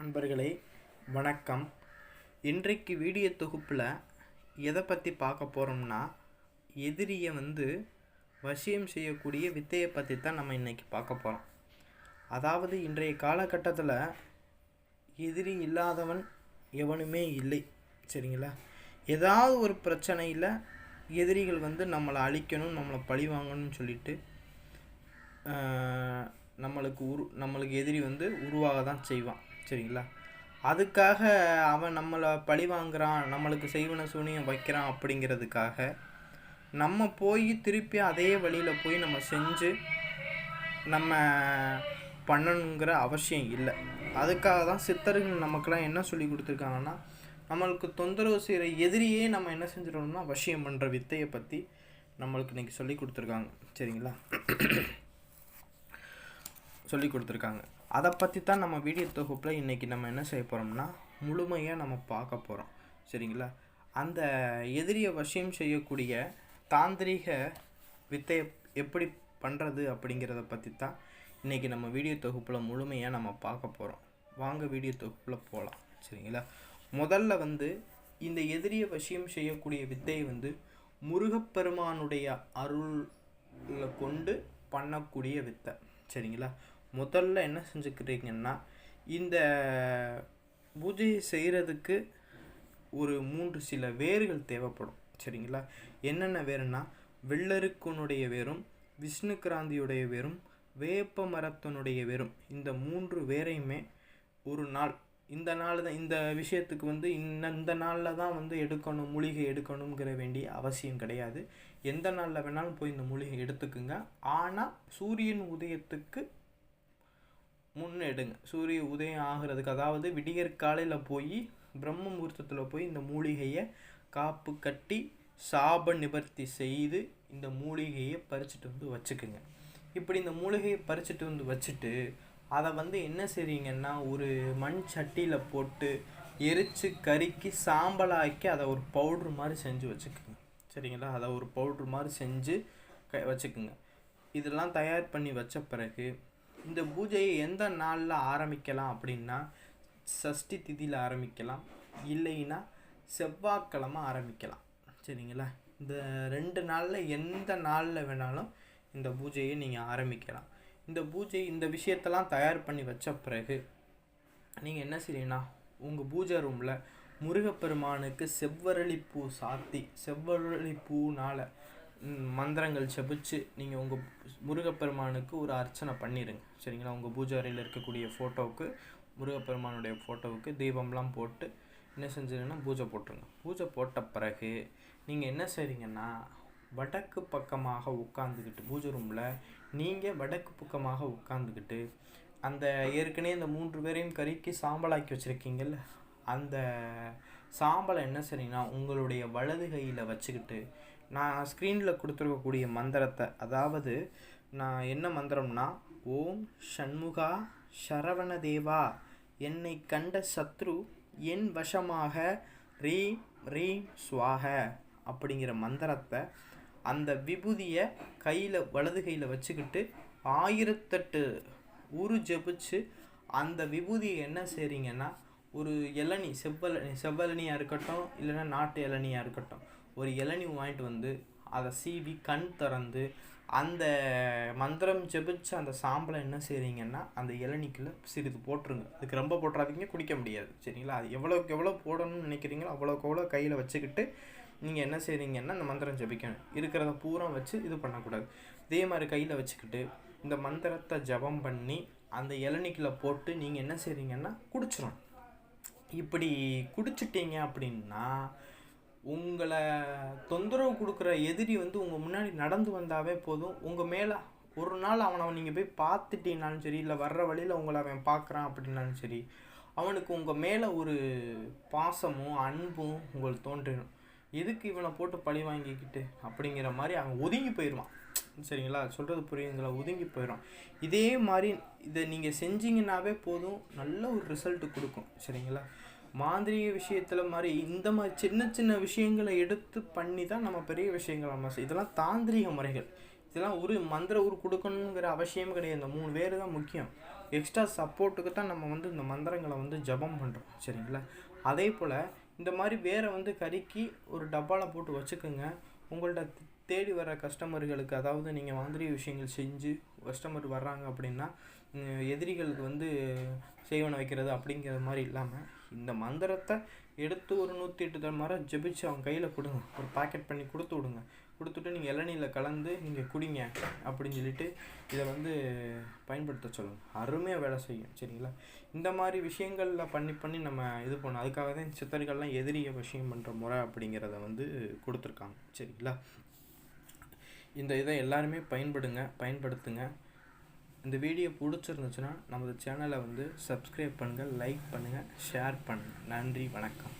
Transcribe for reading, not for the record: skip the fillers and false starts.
நண்பர்களே வணக்கம். இன்றைக்கு வீடியோ தொகுப்பில் எதை பற்றி பார்க்க போகிறோம்னா, எதிரியை வசியம் செய்யக்கூடிய வித்தையை பற்றி தான் நம்ம இன்றைக்கி பார்க்க போகிறோம். அதாவது இன்றைய காலகட்டத்தில் எதிரி இல்லாதவன் எவனுமே இல்லை, சரிங்களா? ஏதாவது ஒரு பிரச்சனையில் எதிரிகள் நம்மளை அழிக்கணும், நம்மளை பழி வாங்கணும்னு சொல்லிட்டு நம்மளுக்கு எதிரி உருவாக தான் செய்வான், சரிங்களா? அதுக்காக அவன் நம்மளை பழி வாங்குறான், நம்மளுக்கு செய்வன சூனியம் வைக்கிறான் அப்படிங்கிறதுக்காக நம்ம போய் திருப்பி அதே வழியில் போய் நம்ம செஞ்சு நம்ம பண்ணணுங்கிற அவசியம் இல்லை. அதுக்காக தான் சித்தர்கள் நமக்கெல்லாம் என்ன சொல்லி கொடுத்துருக்காங்கன்னா, நம்மளுக்கு தொந்தரவு செய்கிற எதிரியே நம்ம என்ன செஞ்சிடணும்னா வசியம் பண்ணுற வித்தையை பற்றி நம்மளுக்கு இன்றைக்கி சொல்லி கொடுத்துருக்காங்க, சரிங்களா? சொல்லி கொடுத்துருக்காங்க. அதை பற்றி தான் நம்ம வீடியோ தொகுப்பில் இன்றைக்கி நம்ம என்ன செய்ய போகிறோம்னா முழுமையாக நம்ம பார்க்க போகிறோம், சரிங்களா? அந்த எதிரியை வசியம் செய்யக்கூடிய தாந்திரிக வித்தையை எப்படி பண்ணுறது அப்படிங்கிறத பற்றி தான் இன்றைக்கி நம்ம வீடியோ தொகுப்பில் முழுமையாக நம்ம பார்க்க போகிறோம். வாங்க வீடியோ தொகுப்பில் போகலாம், சரிங்களா? முதல்ல இந்த எதிரியை வசியம் செய்யக்கூடிய வித்தையை முருகப்பெருமானுடைய அருளை கொண்டு பண்ணக்கூடிய வித்தை, சரிங்களா? முதல்ல என்ன செஞ்சுக்கிறீங்கன்னா, இந்த பூஜையை செய்கிறதுக்கு ஒரு 3 சில வேர்கள் தேவைப்படும், சரிங்களா? என்னென்ன வேறுனா, வெள்ளருக்குனுடைய வேரும், விஷ்ணு கிராந்தியுடைய வேரும், வேப்ப மரத்தினுடைய வேரும், இந்த 3 வேரையுமே ஒரு நாள், இந்த நாள் தான் இந்த விஷயத்துக்கு இந்த நாளில் தான் எடுக்கணும், மூலிகை எடுக்கணுங்கிற வேண்டிய அவசியம் கிடையாது. எந்த நாளில் வேணாலும் போய் இந்த மூலிகை எடுத்துக்குங்க. ஆனால் சூரியன் உதயத்துக்கு முன்னே எடுங்க. சூரிய உதயம் ஆகிறதுக்கு, அதாவது விடியற் காலையில் போய் பிரம்ம முகூர்த்தத்தில் போய் இந்த மூலிகையை காப்பு கட்டி சாப நிவர்த்தி செய்து இந்த மூலிகையை பறிச்சுட்டு வச்சுக்குங்க. இப்படி இந்த மூலிகையை பறிச்சுட்டு வச்சுட்டு அதை என்ன செய்றீங்கன்னா, ஒரு மண் சட்டியில் போட்டு எரித்து கருக்கி சாம்பலாக்கி அதை ஒரு பவுட்ரு மாதிரி செஞ்சு வச்சுக்குங்க, சரிங்களா? அதை ஒரு பவுட்ரு மாதிரி செஞ்சு வச்சுக்குங்க. இதெல்லாம் தயார் பண்ணி வச்ச பிறகு இந்த பூஜையை எந்த நாளில் ஆரம்பிக்கலாம் அப்படின்னா, சஷ்டி திதியில் ஆரம்பிக்கலாம், இல்லைன்னா செவ்வாய்க்கிழமை ஆரம்பிக்கலாம், சரிங்களா? இந்த 2 நாளில் எந்த நாளில் வேணாலும் இந்த பூஜையை நீங்கள் ஆரம்பிக்கலாம். இந்த விஷயத்தெல்லாம் தயார் பண்ணி வச்ச பிறகு நீங்கள் என்ன செய்றீங்கன்னா, உங்கள் பூஜை ரூமில் முருகப்பெருமானுக்கு செவ்வரளி பூ சாத்தி, செவ்வரளி பூனால் மந்திரங்கள் செபிச்சு நீங்கள் உங்கள் முருகப்பெருமானுக்கு ஒரு அர்ச்சனை பண்ணிடுங்க, சரிங்களா? உங்கள் பூஜை அறையில் இருக்கக்கூடிய ஃபோட்டோவுக்கு, முருகப்பெருமானுடைய ஃபோட்டோவுக்கு தீபம்லாம் போட்டு என்ன செஞ்சிங்கன்னா பூஜை போட்டுருங்க. பூஜை போட்ட பிறகு நீங்கள் என்ன செய்றீங்கன்னா, வடக்கு பக்கமாக உட்காந்துக்கிட்டு, பூஜை ரூமில் நீங்கள் வடக்கு பக்கமாக உட்காந்துக்கிட்டு அந்த ஏற்கனவே இந்த 3 பேரையும் கருக்கி சாம்பலாக்கி வச்சுருக்கீங்கல்ல, அந்த சாம்பலை என்ன செய்றீங்கன்னா உங்களுடைய வலது கையில் வச்சுக்கிட்டு, நான் ஸ்க்ரீனில் கொடுத்துருக்கக்கூடிய மந்திரத்தை, அதாவது நான் என்ன மந்திரம்னா, ஓம் ஷண்முகா சரவண தேவா என்னை கண்ட சத்ரு என் வசமாக ரீம் ரீம் ஸ்வாக அப்படிங்கிற மந்திரத்தை, அந்த விபூதியை வலது கையில் வச்சுக்கிட்டு 1008 ஊரு ஜபிச்சு அந்த விபூதியை என்ன செய்றீங்கன்னா, ஒரு இளநி, செவ்வளனியாக இருக்கட்டும், இல்லைன்னா நாட்டு இளநியாக இருக்கட்டும், ஒரு இளநி வாங்கிட்டு அதை சீவி கண் திறந்து அந்த மந்திரம் ஜெபிச்சு அந்த சாம்பலை என்ன செய்கிறீங்கன்னா அந்த இளநிக்குள்ளே சிறிது போட்டுருங்க. அதுக்கு ரொம்ப போட்டுறாதீங்க, குடிக்க முடியாது, சரிங்களா? அது எவ்வளோக்கு எவ்வளோ போடணும்னு நினைக்கிறீங்களோ அவ்வளோக்கு எவ்வளோ கையில் வச்சுக்கிட்டு நீங்கள் என்ன செய்கிறீங்கன்னா அந்த மந்திரம் ஜபிக்கணும். இருக்கிறத பூரா வச்சு இது பண்ணக்கூடாது. இதே மாதிரி கையில் வச்சுக்கிட்டு இந்த மந்திரத்தை ஜபம் பண்ணி அந்த இளநிக்குள்ளே போட்டு நீங்கள் என்ன செய்கிறீங்கன்னா குடிச்சிடணும். இப்படி குடிச்சிட்டிங்க அப்படின்னா உங்களை தொந்தரவு கொடுக்குற எதிரி உங்கள் முன்னாடி நடந்து வந்தாவே போதும். உங்கள் மேலே ஒரு நாள் அவனை நீங்கள் போய் பார்த்துட்டீங்கனாலும் சரி, இல்லை வர்ற வழியில் உங்களை அவன் பார்க்குறான் அப்படின்னாலும் சரி, அவனுக்கு உங்கள் மேலே ஒரு பாசமும் அன்பும் உங்களுக்கு தோன்றிடும். எதுக்கு இவனை போட்டு பழி வாங்கிக்கிட்டு அப்படிங்கிற மாதிரி அவன் ஒதுங்கி போயிடுவான், சரிங்களா? சொல்கிறது புரியுதுங்களா? ஒதுங்கி போயிடும். இதே மாதிரி இதை நீங்கள் செஞ்சீங்கன்னாவே போதும், நல்ல ஒரு ரிசல்ட்டு கொடுக்கும், சரிங்களா? மாந்திரிக விஷயத்தில் மாதிரி இந்த மாதிரி சின்ன சின்ன விஷயங்களை எடுத்து பண்ணி தான் நம்ம பெரிய விஷயங்கள் நம்ம இதெல்லாம் தாந்திரிக முறைகள். இதெல்லாம் ஒரு மந்திர கொடுக்கணுங்கிற அவசியம் கிடையாது. இந்த 3 பேர் தான் முக்கியம். எக்ஸ்ட்ரா சப்போர்ட்டுக்கு தான் நம்ம வந்து இந்த மந்திரங்களை வந்து ஜபம் பண்ணுறோம். சரிங்களா? அதே போல் இந்த மாதிரி வேரை வந்து கருக்கி ஒரு டப்பாவில் போட்டு வச்சுக்கோங்க. உங்கள்ட்ட தேடி வர கஸ்டமர்களுக்கு, அதாவது நீங்கள் மாந்திரிக விஷயங்கள் செஞ்சு கஸ்டமர் வர்றாங்க அப்படின்னா எதிரிகளுக்கு வந்து செய்வன வைக்கிறது அப்படிங்கிற மாதிரி இல்லாமல் இந்த மந்திரத்தை எடுத்து ஒரு 108 தடவை ஜெபிச்சு அவங்க கையில் கொடுங்க. ஒரு பாக்கெட் பண்ணி கொடுத்து விடுங்க. கொடுத்துட்டு நீங்கள் இளநீரில் கலந்து நீங்கள் குடிங்க அப்படின்னு சொல்லிட்டு இதை வந்து பயன்படுத்த சொல்லுங்கள். அருமையாக வேலை செய்யும். சரிங்களா? இந்த மாதிரி விஷயங்களில் பண்ணி நம்ம இது பண்ணோம். அதுக்காக தான் சித்தர்கள்லாம் எதிரியை விஷயம் பண்ணுற முறை அப்படிங்கிறத வந்து கொடுத்துருக்காங்க. சரிங்களா? இந்த இதை எல்லாருமே பயன்படுத்துங்க. இந்த வீடியோ பிடிச்சிருந்துச்சுன்னா நமது சேனலை வந்து சப்ஸ்கிரைப் பண்ணுங்கள், லைக் பண்ணுங்கள், ஷேர் பண்ணுங்கள். நன்றி, வணக்கம்.